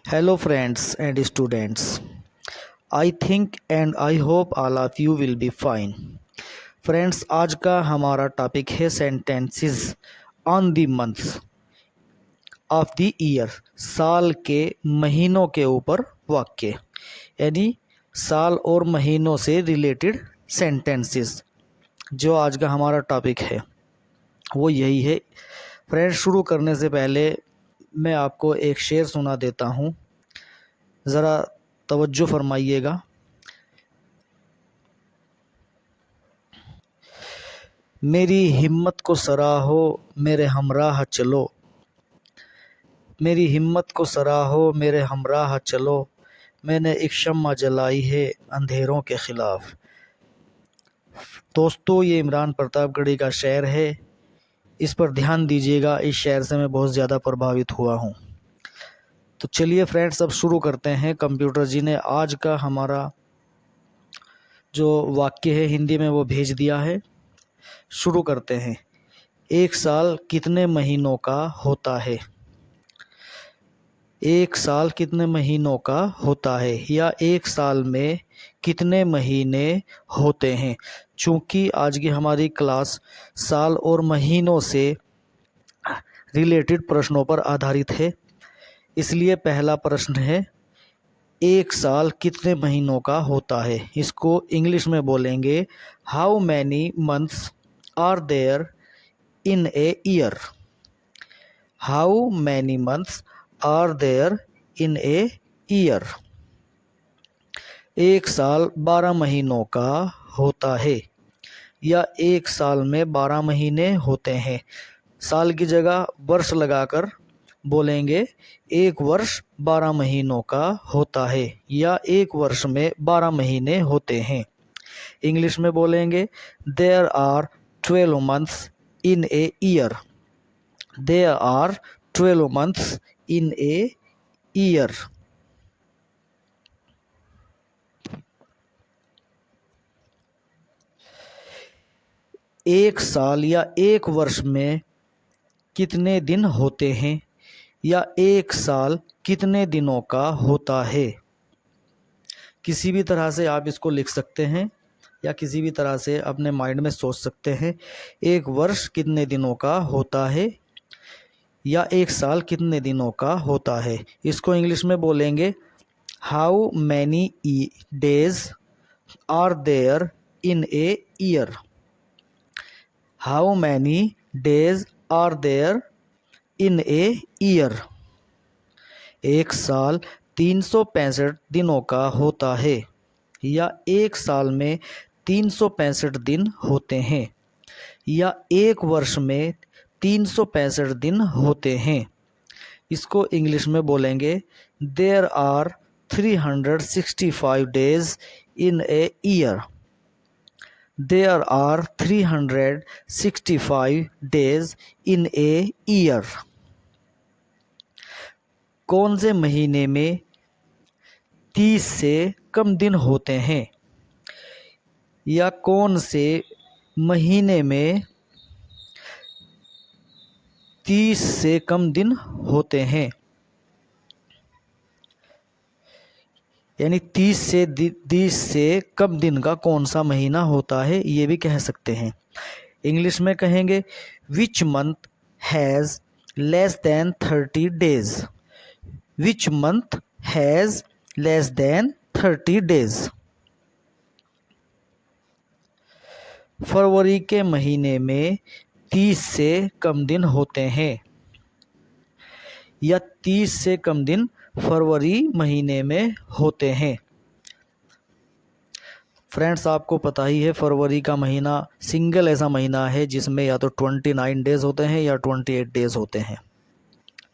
Hello friends and students. I think and I hope all of you will be fine. Friends, आज का हमारा topic है sentences on the months of the year. साल के महीनों के ऊपर वाक्य, यानी साल और महीनों से रिलेटेड सेंटेंसेस। जो आज का हमारा टॉपिक है वो यही है। फ्रेंड्स, शुरू करने से पहले मैं आपको एक शेर सुना देता हूँ, ज़रा तवज्जो फरमाइएगा। मेरी हिम्मत को सराहो मेरे हमराह चलो, मेरी हिम्मत को सराहो मेरे हमराह चलो, मैंने एक शम्मा जलाई है अंधेरों के ख़िलाफ़। दोस्तों, ये इमरान प्रतापगढ़ी का शेर है, इस पर ध्यान दीजिएगा। इस शेर से मैं बहुत ज़्यादा प्रभावित हुआ हूँ। तो चलिए फ्रेंड्स, अब शुरू करते हैं। कंप्यूटर जी ने आज का हमारा जो वाक्य है हिंदी में वो भेज दिया है। शुरू करते हैं। एक साल कितने महीनों का होता है? एक साल कितने महीनों का होता है, या एक साल में कितने महीने होते हैं। चूँकि आज की हमारी क्लास साल और महीनों से रिलेटेड प्रश्नों पर आधारित है, इसलिए पहला प्रश्न है, एक साल कितने महीनों का होता है। इसको इंग्लिश में बोलेंगे, how many months are there in a year. How many months are there in a year. एक साल 12 महीनों का होता है, या एक साल में 12 महीने होते हैं। साल की जगह वर्ष लगाकर बोलेंगे, एक वर्ष 12 महीनों का होता है, या एक वर्ष में 12 महीने होते हैं। इंग्लिश में बोलेंगे, there are 12 months in a year. There are 12 months in a year. एक साल या एक वर्ष में कितने दिन होते हैं, या एक साल कितने दिनों का होता है। किसी भी तरह से आप इसको लिख सकते हैं, या किसी भी तरह से अपने माइंड में सोच सकते हैं। एक वर्ष कितने दिनों का होता है, या एक साल कितने दिनों का होता है। इसको इंग्लिश में बोलेंगे, how many days are there in a year. How many days are there in a year. एक साल 365 दिनों का होता है, या एक साल में 365 दिन होते हैं, या एक वर्ष में 365 दिन होते हैं। इसको इंग्लिश में बोलेंगे, there are 365 days in a year. There are 365 days in a year. कौन से महीने में 30 से कम दिन होते हैं, या कौन से महीने में 30 से कम दिन होते हैं। यानी 30 से कम दिन का कौन सा महीना होता है, ये भी कह सकते हैं। इंग्लिश में कहेंगे, which month has less than 30 days. Which month has less than 30 days. फरवरी के महीने में 30 से कम दिन होते हैं, या 30 से कम दिन फरवरी महीने में होते हैं। फ्रेंड्स, आपको पता ही है, फरवरी का महीना सिंगल ऐसा महीना है जिसमें या तो 29 डेज़ होते हैं या 28 डेज़ होते हैं।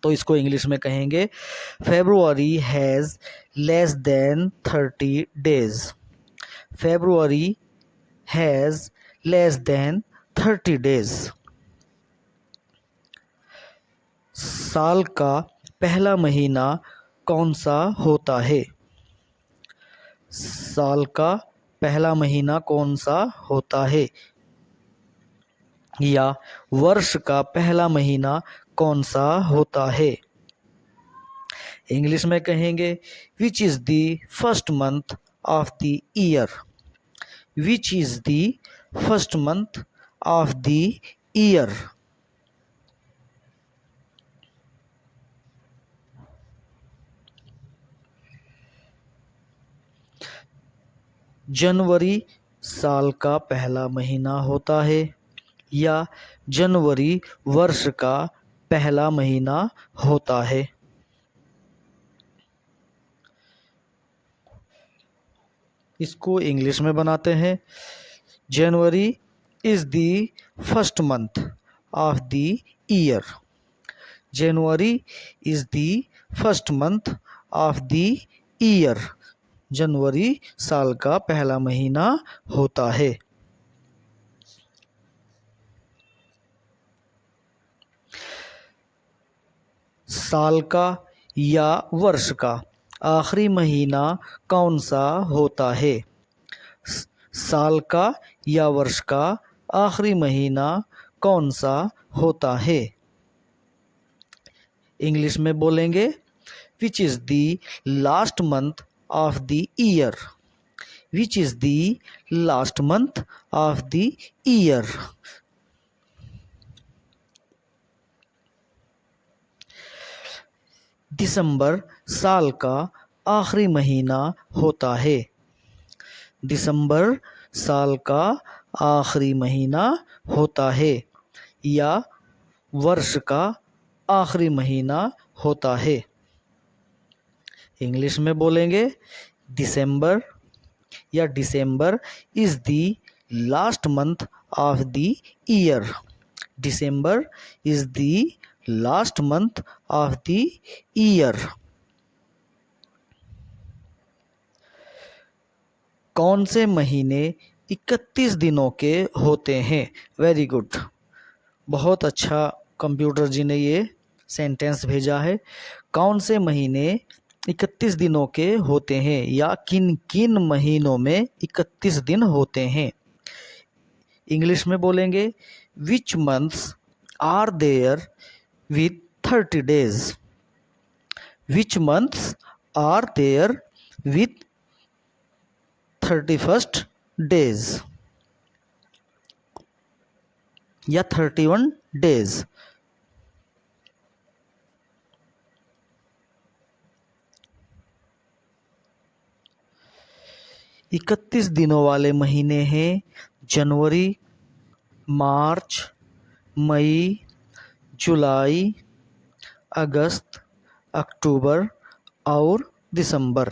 तो इसको इंग्लिश में कहेंगे, February has less than 30 days. February has less than 30 days. साल का पहला महीना कौन सा होता है। साल का पहला महीना कौन सा होता है, या वर्ष का पहला महीना कौन सा होता है। इंग्लिश में कहेंगे which is the first month of the year, which is the first month of the year. जनवरी साल का पहला महीना होता है या जनवरी वर्ष का पहला महीना होता है। इसको इंग्लिश में बनाते हैं। January is the first month of the year, January is the first month of the year, जनवरी साल का पहला महीना होता है। साल का या वर्ष का आखिरी महीना कौन सा होता है? साल का या वर्ष का आखिरी महीना कौन सा होता है? इंग्लिश में बोलेंगे which is the last month of the year, which is the last month of the year. दिसंबर साल का आखिरी महीना होता है, दिसंबर साल का आखिरी महीना होता है या वर्ष का आखिरी महीना होता है। इंग्लिश में बोलेंगे दिसंबर या December is the last month of the year, December is the last month of the year. कौन से महीने 31 दिनों के होते हैं? वेरी गुड, बहुत अच्छा कंप्यूटर जी ने ये सेंटेंस भेजा है। कौन से महीने 31 दिनों के होते हैं या किन किन महीनों में 31 दिन होते हैं? इंग्लिश में बोलेंगे which months are there with 30 days, which months are there with 31 days या 31 डेज। इकतीस दिनों वाले महीने हैं जनवरी, मार्च, मई, जुलाई, अगस्त, अक्टूबर और दिसंबर।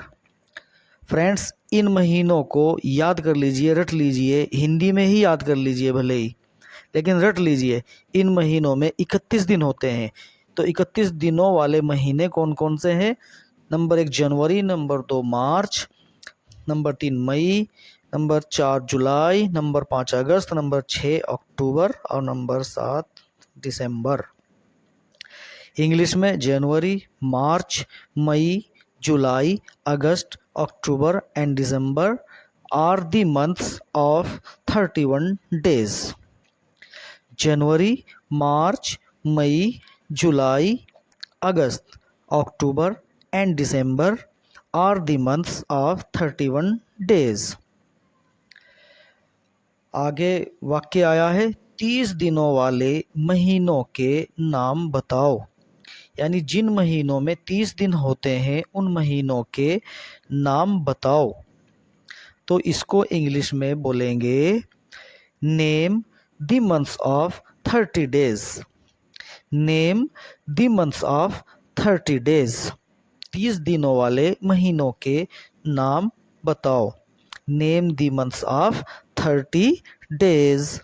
फ्रेंड्स, इन महीनों को याद कर लीजिए, रट लीजिए, हिंदी में ही याद कर लीजिए भले ही, लेकिन रट लीजिए। इन महीनों में 31 दिन होते हैं। तो 31 दिनों वाले महीने कौन कौन से हैं? नंबर 1 जनवरी, नंबर 2 मार्च, नंबर 3 मई, नंबर 4 जुलाई, नंबर 5 अगस्त, नंबर 6 अक्टूबर और नंबर 7 दिसंबर। इंग्लिश में जनवरी, मार्च, मई, जुलाई, अगस्त, October and December are the months of 31 days. January, March, May, July, August, October and December are the months of 31 days. आगे वाक्य आया है 30 दिनों वाले महीनों के नाम बताओ। यानी जिन महीनों में 30 दिन होते हैं उन महीनों के नाम बताओ। तो इसको इंग्लिश में बोलेंगे name the months of 30 days, name the months of 30 days. 30 दिनों वाले महीनों के नाम बताओ। Name the months of 30 days.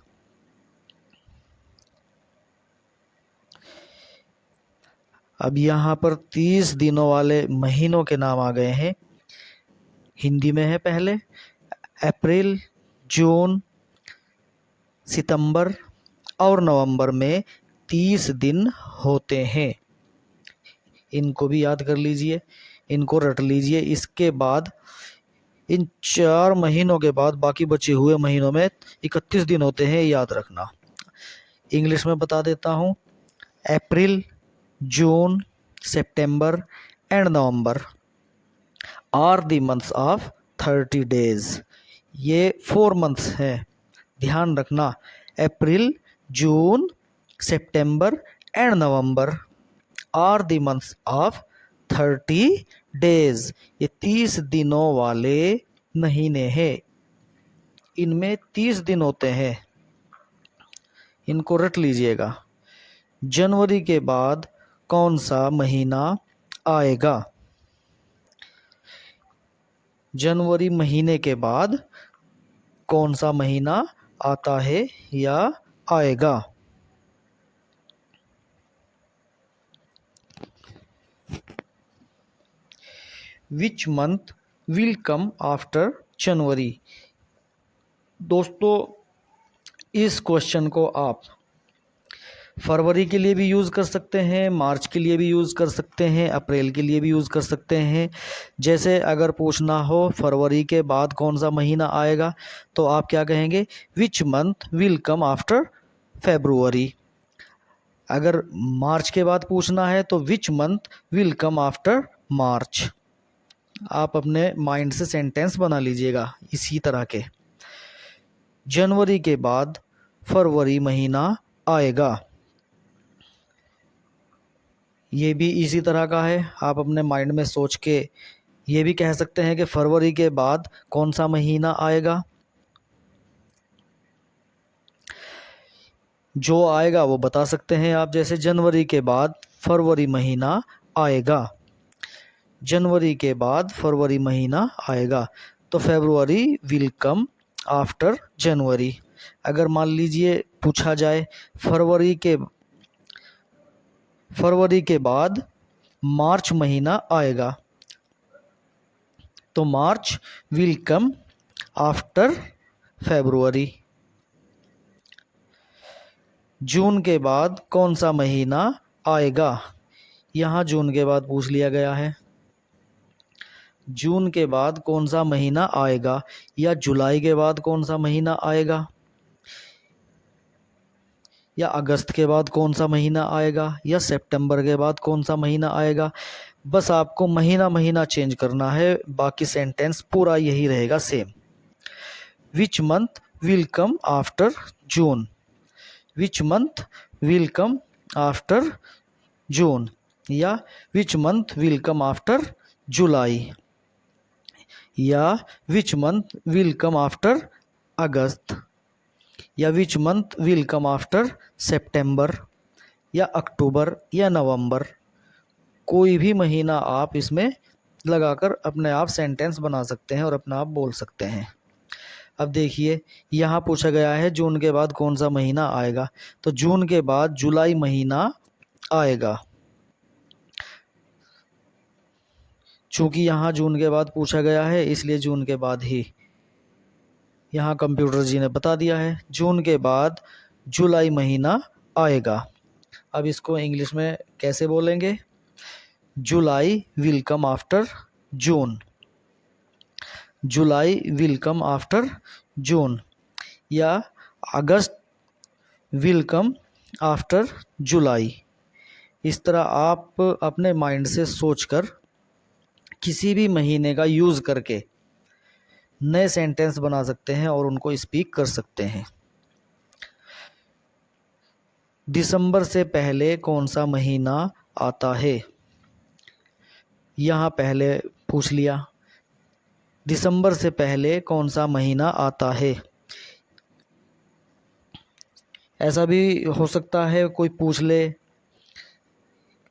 अब यहाँ पर 30 दिनों वाले महीनों के नाम आ गए हैं। हिंदी में है पहले अप्रैल, जून, सितंबर और नवंबर में 30 दिन होते हैं। इनको भी याद कर लीजिए, इनको रट लीजिए। इसके बाद इन 4 महीनों के बाद बाकी बचे हुए महीनों में 31 दिन होते हैं, याद रखना। इंग्लिश में बता देता हूँ April, June, September and November are the months of 30 days. ये 4 मंथ्स हैं, ध्यान रखना। April, June, September and November are the months of 30 days. ये 30 दिनों वाले महीने हैं, इनमें 30 दिन होते हैं, इनको रट लीजिएगा। जनवरी के बाद कौन सा महीना आएगा? जनवरी महीने के बाद कौन सा महीना आता है या आएगा? विच मंथ विल कम आफ्टर जनवरी। दोस्तों, इस क्वेश्चन को आप फरवरी के लिए भी यूज़ कर सकते हैं, मार्च के लिए भी यूज़ कर सकते हैं, अप्रैल के लिए भी यूज़ कर सकते हैं। जैसे अगर पूछना हो फरवरी के बाद कौन सा महीना आएगा, तो आप क्या कहेंगे? Which month will come after February. अगर मार्च के बाद पूछना है तो विच month will come after March. आप अपने माइंड से सेंटेंस बना लीजिएगा इसी तरह के। जनवरी के बाद फरवरी महीना आएगा, ये भी इसी तरह का है। आप अपने माइंड में सोच के ये भी कह सकते हैं कि फरवरी के बाद कौन सा महीना आएगा। जो आएगा वो बता सकते हैं आप, जैसे जनवरी के बाद फरवरी महीना आएगा, जनवरी के बाद फरवरी महीना आएगा, तो फरवरी विल कम आफ्टर जनवरी। अगर मान लीजिए पूछा जाए फरवरी के बाद मार्च महीना आएगा, तो मार्च विल कम आफ्टर फरवरी। जून के बाद कौन सा महीना आएगा? यहाँ जून के बाद पूछ लिया गया है। जून के बाद कौन सा महीना आएगा, या जुलाई के बाद कौन सा महीना आएगा, या अगस्त के बाद कौन सा महीना आएगा, या सितंबर के बाद कौन सा महीना आएगा। बस आपको महीना महीना चेंज करना है, बाकी सेंटेंस पूरा यही रहेगा same. Which month will come after June, which month will come after June, या which month will come after July, या which month will come after August, या which month will come after September, या October, या नवंबर। कोई भी महीना आप इसमें लगाकर अपने आप सेंटेंस बना सकते हैं और अपने आप बोल सकते हैं। अब देखिए, यहाँ पूछा गया है जून के बाद कौन सा महीना आएगा, तो जून के बाद जुलाई महीना आएगा। चूँकि यहाँ जून के बाद पूछा गया है, इसलिए जून के बाद ही यहाँ कंप्यूटर जी ने बता दिया है। जून के बाद जुलाई महीना आएगा। अब इसको इंग्लिश में कैसे बोलेंगे? July will come after June, July will come after June, या अगस्त विल कम आफ्टर जुलाई। इस तरह आप अपने माइंड से सोचकर किसी भी महीने का यूज़ करके नए सेंटेंस बना सकते हैं और उनको स्पीक कर सकते हैं। दिसंबर से पहले कौन सा महीना आता है? यहाँ पहले पूछ लिया, दिसंबर से पहले कौन सा महीना आता है। ऐसा भी हो सकता है कोई पूछ ले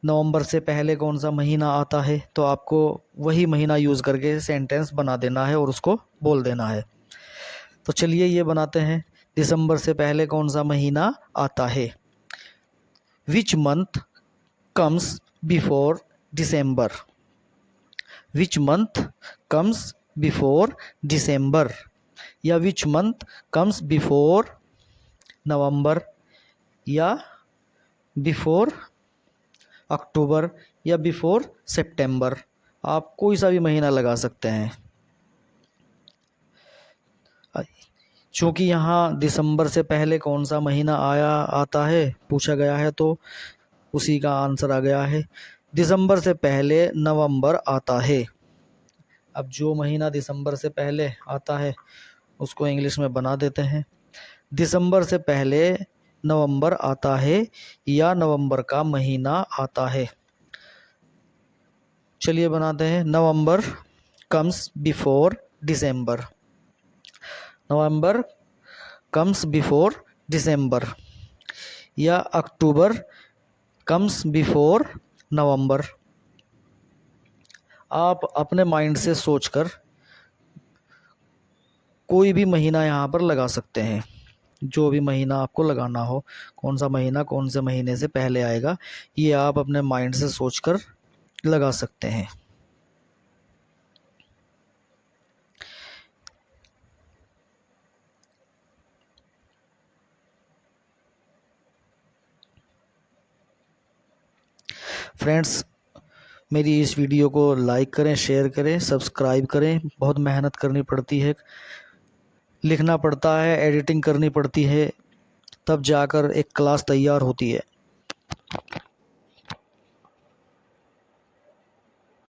नवंबर से पहले कौन सा महीना आता है, तो आपको वही महीना यूज़ करके सेंटेंस बना देना है और उसको बोल देना है। तो चलिए ये बनाते हैं। दिसंबर से पहले कौन सा महीना आता है? Which month comes before December, which month comes before December, या विच मंथ कम्स बिफोर नवंबर, या बिफोर अक्टूबर, या बिफोर सितंबर। आप कोई सा भी महीना लगा सकते हैं। चूँकि यहाँ दिसंबर से पहले कौन सा महीना आता है पूछा गया है, तो उसी का आंसर आ गया है। दिसंबर से पहले नवंबर आता है। अब जो महीना दिसंबर से पहले आता है उसको इंग्लिश में बना देते हैं। दिसंबर से पहले नवंबर आता है या नवंबर का महीना आता है। चलिए बनाते हैं। नवंबर कम्स बिफोर दिसंबर। नवंबर कम्स बिफोर दिसंबर। या अक्टूबर कम्स बिफोर नवंबर। आप अपने माइंड से सोचकर कोई भी महीना यहाँ पर लगा सकते हैं, जो भी महीना आपको लगाना हो, कौन सा महीना कौन से महीने से पहले आएगा, ये आप अपने माइंड से सोचकर लगा सकते हैं। फ्रेंड्स, मेरी इस वीडियो को लाइक करें, शेयर करें, सब्सक्राइब करें। बहुत मेहनत करनी पड़ती है, लिखना पड़ता है, एडिटिंग करनी पड़ती है, तब जाकर एक क्लास तैयार होती है।